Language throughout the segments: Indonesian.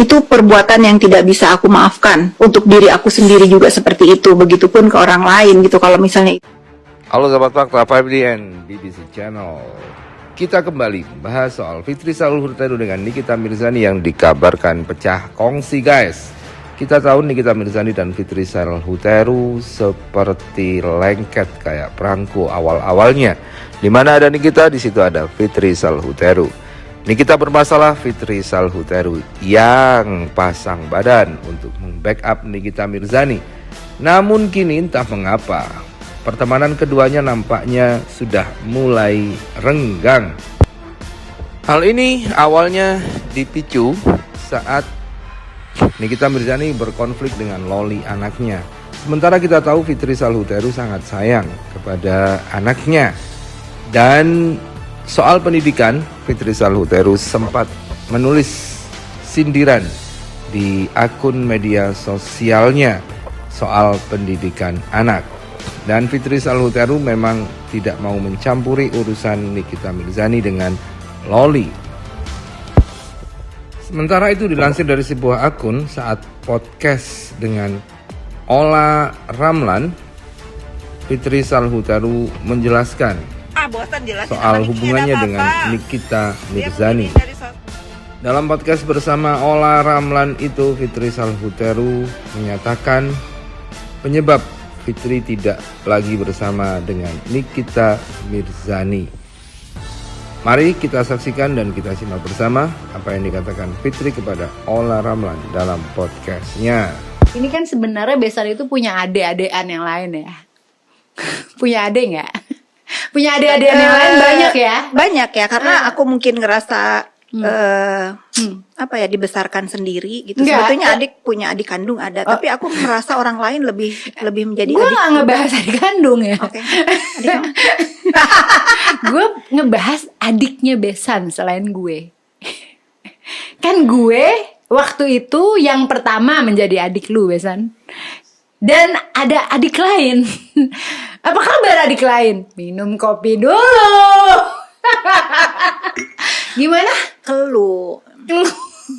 Itu perbuatan yang tidak bisa aku maafkan. Untuk diri aku sendiri juga seperti itu. Begitupun ke orang lain gitu. Kalau misalnya Halo Sobat Fakta 5DN BBC Channel. Kita kembali bahas soal Fitri Salul Huteru dengan Nikita Mirzani yang dikabarkan pecah kongsi guys. Kita tahu Nikita Mirzani dan Fitri Salul Huteru seperti lengket kayak perangko awal-awalnya. Di mana ada Nikita, di situ ada Fitri Salul Huteru. Nikita bermasalah, Fitri Salul Huteru yang pasang badan untuk membackup Nikita Mirzani. Namun kini entah mengapa pertemanan keduanya nampaknya sudah mulai renggang. Hal ini awalnya dipicu saat Nikita Mirzani berkonflik dengan Loli anaknya. Sementara kita tahu Fitri Salul Huteru sangat sayang kepada anaknya. Dan soal pendidikan, Fitri Salul Huteru sempat menulis sindiran di akun media sosialnya soal pendidikan anak. Dan Fitri Salul Huteru memang tidak mau mencampuri urusan Nikita Mirzani dengan Loli. Sementara itu dilansir dari sebuah akun saat podcast dengan Ola Ramlan, Fitri Salul Huteru menjelaskan soal hubungannya dengan Nikita Mirzani. Dalam podcast bersama Ola Ramlan itu, Fitri Salul Huteru menyatakan penyebab Fitri tidak lagi bersama dengan Nikita Mirzani. Mari kita saksikan dan kita simak bersama apa yang dikatakan Fitri kepada Ola Ramlan dalam podcastnya. Ini kan sebenarnya Besan itu punya adik-adikan yang lain ya. Punya adik nggak? Punya adik-adikan yang lain banyak ya? banyak ya, karena aku mungkin ngerasa apa ya, dibesarkan sendiri gitu. Enggak, Sebetulnya adik punya adik kandung ada, tapi aku merasa orang lain lebih menjadi Gue adik. nggak ngebahas adik kandung ya. Oke. Adik Gue ngebahas adiknya Besan selain gue. Kan gue waktu itu yang pertama menjadi adik lu, Besan. Dan ada adik lain. Apa kabar adik lain? Minum kopi dulu. Gimana? Kelu. Ya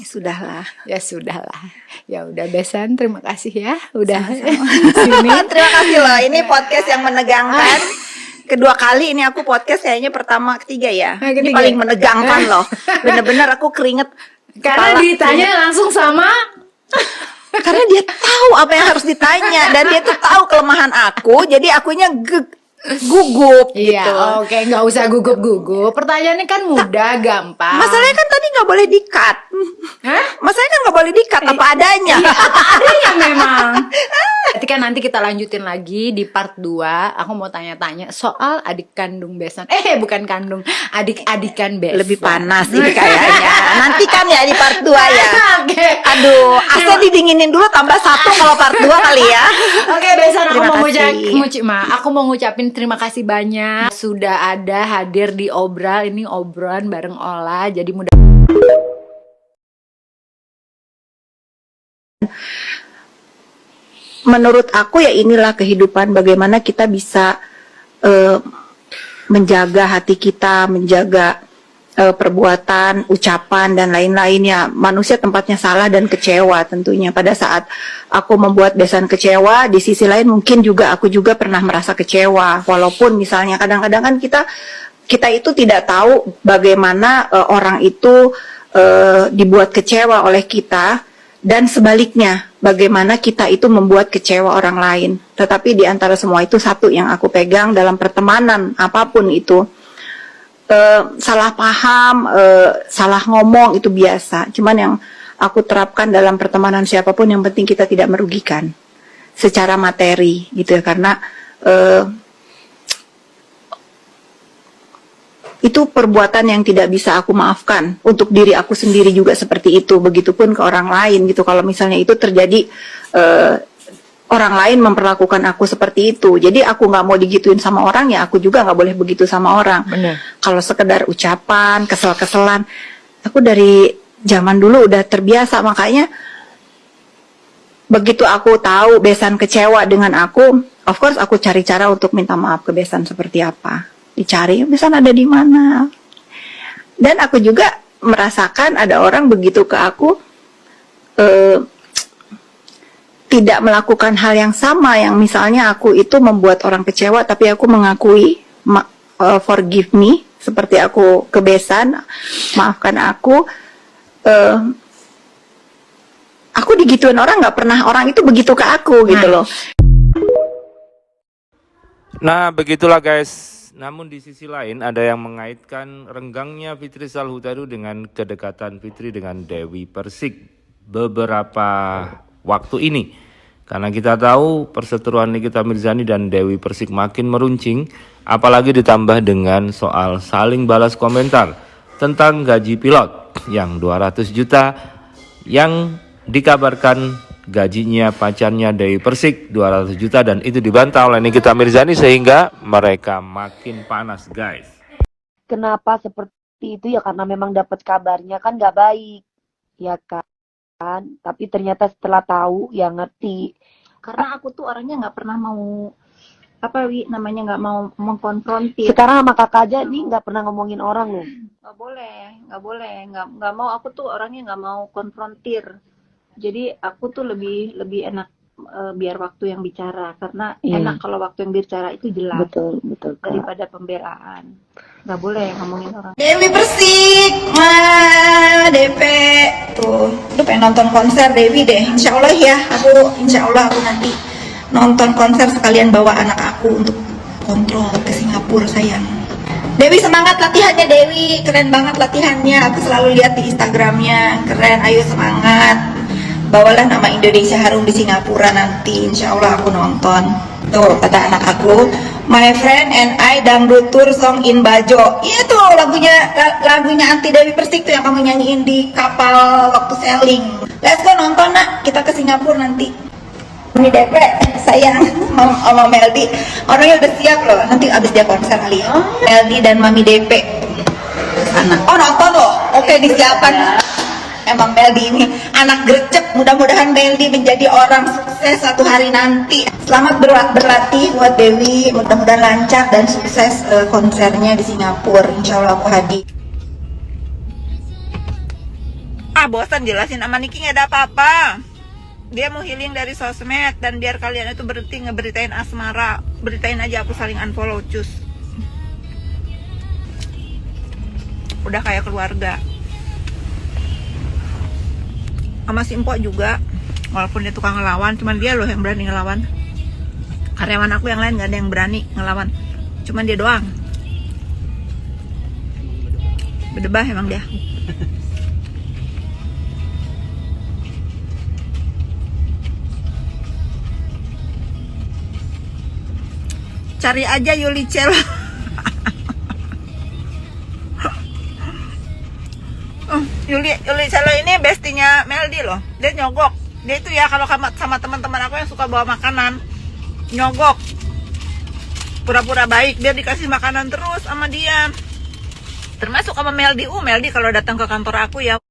sudahlah. Ya sudahlah. Ya udah Besan, terima kasih ya udah Sini. Terima kasih loh. Ini podcast yang menegangkan. Kedua kali ini aku podcast, kayaknya pertama ketiga ya. Ini Ketiga. paling menegangkan loh. Bener-bener aku keringet. karena kepala. ditanya langsung sama Karena dia tahu apa yang harus ditanya dan dia tuh tahu kelemahan aku, jadi akunya gugup iya, gitu. oke, nggak usah gugup-gugup. Pertanyaannya kan mudah, gampang. Masalahnya kan tadi nggak boleh di-cut. Hah? Masalahnya kan nggak boleh di-cut apa adanya. Adanya memang. Berarti kan nanti kita lanjutin lagi di part 2. Aku mau tanya-tanya soal adik kandung Besan. Bukan kandung, adik-adikan Besan. Lebih panas ini kayaknya. Nanti kan ya di part 2 ya. Oke. Aduh, asal didinginin dulu tambah 1 kalau part 2 kali ya. Oke, Besan, aku Terima mau kasih. aku mau ngucapin terima kasih banyak sudah ada hadir di obral ini, obrolan bareng Ola. Jadi mudah Menurut aku ya inilah kehidupan, bagaimana kita bisa menjaga hati kita, menjaga perbuatan, ucapan dan lain-lainnya. Manusia tempatnya salah dan kecewa tentunya. Pada saat aku membuat Besan kecewa, di sisi lain mungkin aku juga pernah merasa kecewa. Walaupun misalnya kadang-kadang kan kita itu tidak tahu bagaimana orang itu dibuat kecewa oleh kita, dan sebaliknya bagaimana kita itu membuat kecewa orang lain. Tetapi di antara semua itu satu yang aku pegang dalam pertemanan apapun itu, salah paham, salah ngomong itu biasa. Cuman yang aku terapkan dalam pertemanan siapapun, yang penting kita tidak merugikan secara materi gitu ya. Karena itu perbuatan yang tidak bisa aku maafkan. Untuk diri aku sendiri juga seperti itu. Begitupun ke orang lain gitu. Kalau misalnya itu terjadi, orang lain memperlakukan aku seperti itu, jadi aku nggak mau digituin sama orang, ya aku juga nggak boleh begitu sama orang. Bener. Kalau sekedar ucapan, kesel-keselan, aku dari zaman dulu udah terbiasa. Makanya begitu aku tahu Besan kecewa dengan aku, of course aku cari cara untuk minta maaf ke Besan. Seperti apa? Dicari, Besan ada di mana? Dan aku juga merasakan ada orang begitu ke aku, tidak melakukan hal yang sama, yang misalnya aku itu membuat orang kecewa tapi aku mengakui forgive me, seperti aku kebesan, maafkan aku. Aku digituin orang, nggak pernah orang itu begitu ke aku gitu loh. Nah, begitulah guys. Namun di sisi lain ada yang mengaitkan renggangnya Fitri Salhuta itu dengan kedekatan Fitri dengan Dewi Persik beberapa waktu ini. Karena kita tahu perseteruan Nikita Mirzani dan Dewi Persik makin meruncing, apalagi ditambah dengan soal saling balas komentar tentang gaji pilot yang 200 juta yang dikabarkan gajinya pacarnya Dewi Persik 200 juta dan itu dibantah oleh Nikita Mirzani sehingga mereka makin panas guys. Kenapa seperti itu ya, karena memang dapat kabarnya kan gak baik ya kan, tapi ternyata setelah tahu ya ngerti. Karena aku tuh orangnya nggak pernah mau nggak mau mengkonfrontir. Sekarang sama kakak aja nih nggak pernah ngomongin orang loh. Nggak boleh, nggak mau. Aku tuh orangnya nggak mau konfrontir. Jadi aku tuh lebih enak biar waktu yang bicara, karena enak kalau waktu yang bicara itu jelas. Betul Kak. Daripada pembelaan. Nggak boleh ngomongin orang. Dewi Persik, DP tuh, lu pengen nonton konser Dewi deh. Insya Allah aku nanti nonton konser sekalian bawa anak aku untuk kontrol ke Singapura sayang. Dewi semangat latihannya Dewi, keren banget latihannya. Aku selalu lihat di Instagramnya, keren. Ayo semangat. Bawalah nama Indonesia harum di Singapura nanti. Insya Allah aku nonton. Tuh kata anak aku, my friend and I dangdut tour song in Bajo. Iya tuh lagunya Anti Dewi Persik tuh yang kamu nyanyiin di kapal waktu sailing. Let's go nonton nak, kita ke Singapura nanti. Ini DP sayang sama Meldi, orangnya udah siap loh. Nanti abis dia konser kali ya. Meldi dan Mami DP anak. Oh nonton loh, oke disiapkan. Emang Meldi ini anak gercep, mudah-mudahan Meldi menjadi orang sukses satu hari nanti. Selamat berlatih buat Dewi, mudah-mudahan lancar dan sukses konsernya di Singapura. Insya Allah aku hadir. Bosan jelasin sama Niki nggak ada apa-apa. Dia mau healing dari sosmed, dan biar kalian itu berhenti ngeberitain asmara, beritain aja aku saling unfollow cus. Udah kayak keluarga. Sama si Empok juga, walaupun dia tukang ngelawan, cuman dia loh yang berani ngelawan. Karyawan aku yang lain gak ada yang berani ngelawan, cuman dia doang. Berdebah emang dia. Cari aja Yuli Cel. Yuli Celo ini bestinya Meldi loh. Dia nyogok. Dia itu ya kalau sama teman-teman aku yang suka bawa makanan, nyogok. Pura-pura baik, biar dikasih makanan terus sama dia. Termasuk sama Meldi. Meldi kalau datang ke kantor aku ya